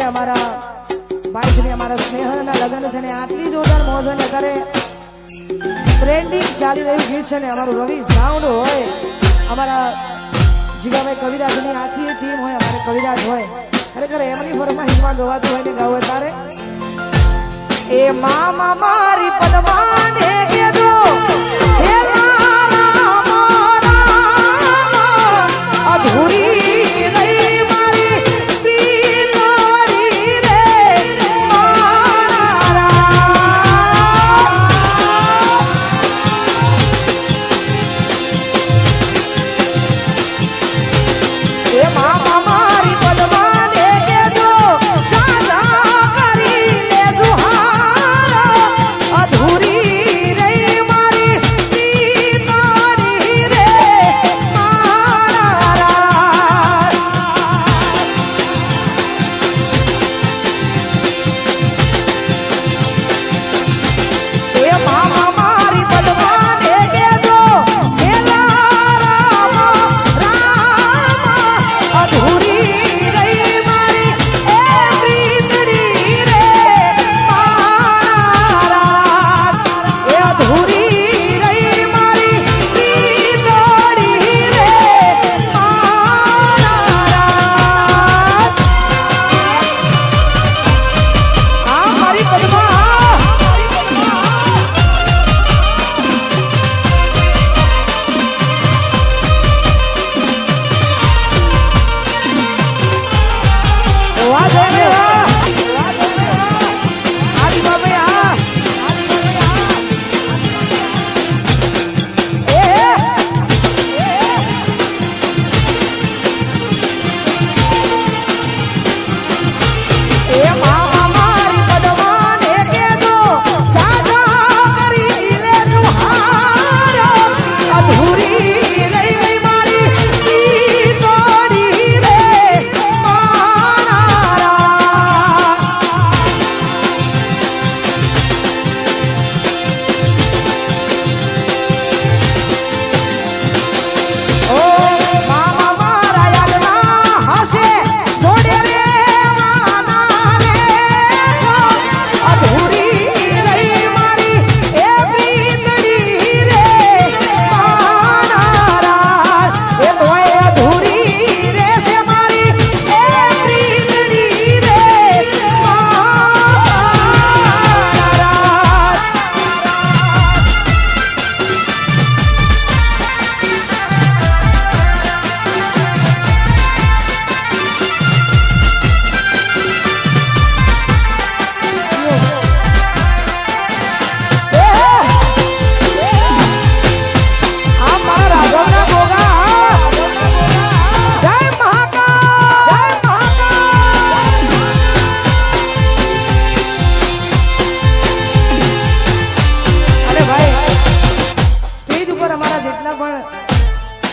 અમારા ભાઈ શ્રી અમારા સ્નેહના લગ્ન છે ને આટલી જોરદાર મોજ ને કરે ટ્રેન્ડિંગ ચાલી રહ્યું ગીત છે ને અમારું રવિ સાઉન્ડ હોય અમારા જીગાભાઈ કવિરાજની આખી ટીમ હોય અમારે કવિરાજ હોય ખરેખર એમની ફરમાઈશમાં ગવાતું હોય ને ગાવું તારે એ મામા મારી પદમાને કેજો છે અધૂરી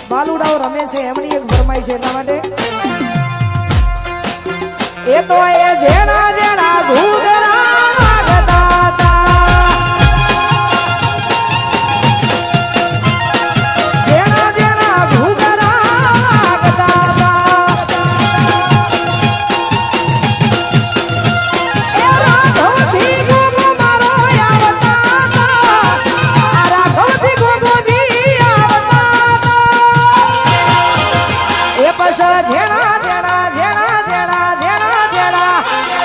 બાલુડાઓ રમે છે એમની એક ફરમાઈ છે એટલા માટે એ તો એ જેણા જેણા ઘૂઘરા વાગતા હતા જેણા જેણા ઘૂઘરા વાગતા હતા એ રાઘવથી ગોગો મારો આવતા હતા આ રાઘવથી ગોગોજી એ પછ જેણા જેણા જેણા જેણા જેણા જેણા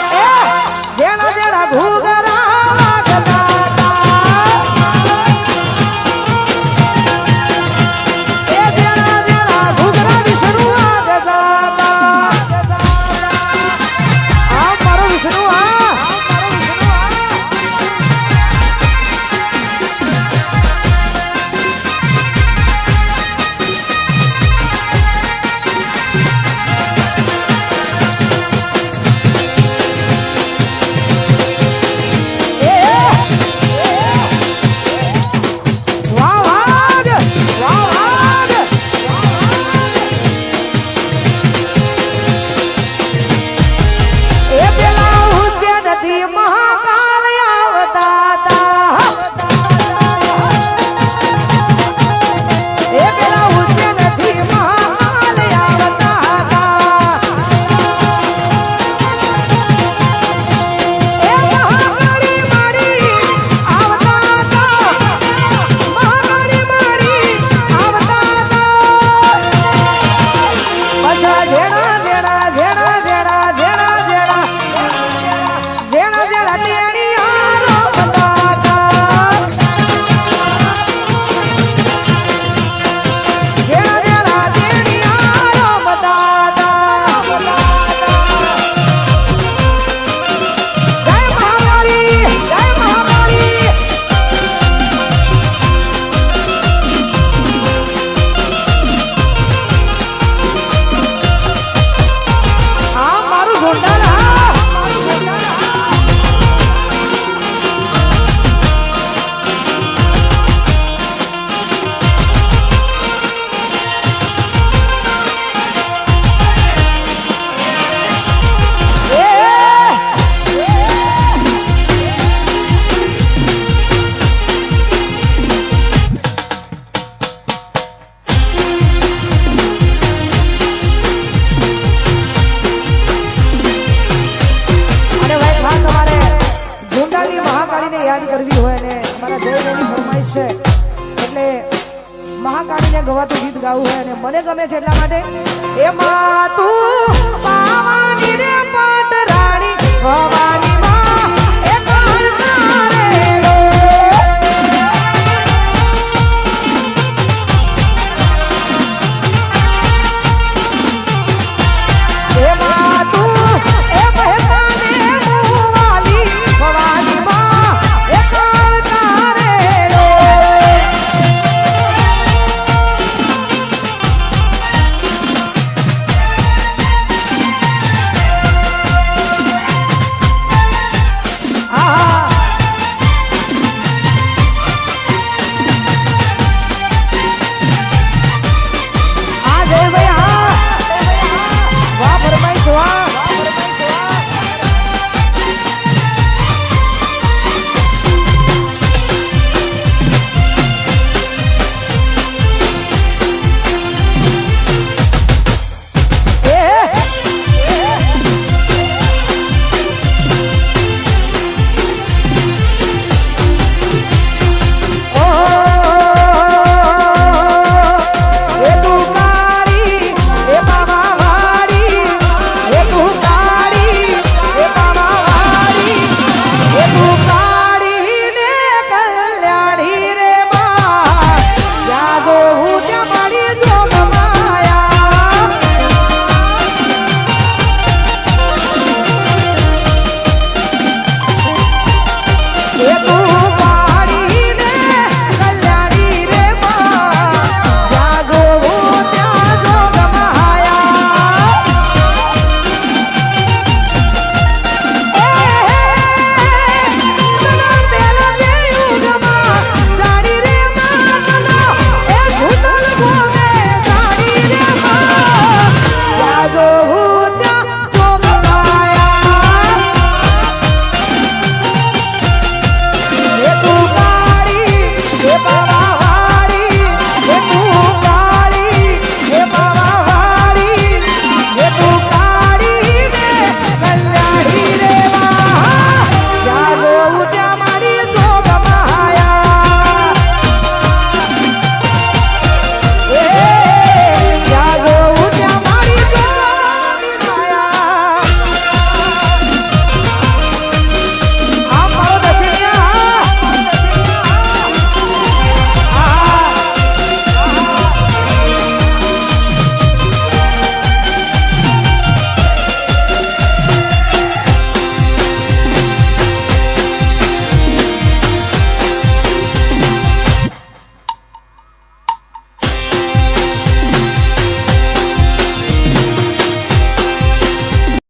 છે એટલે મહાકાળીને ગવાતું ગીત ગાવું હોય અને મને ગમે છે એટલા માટે એમાં તું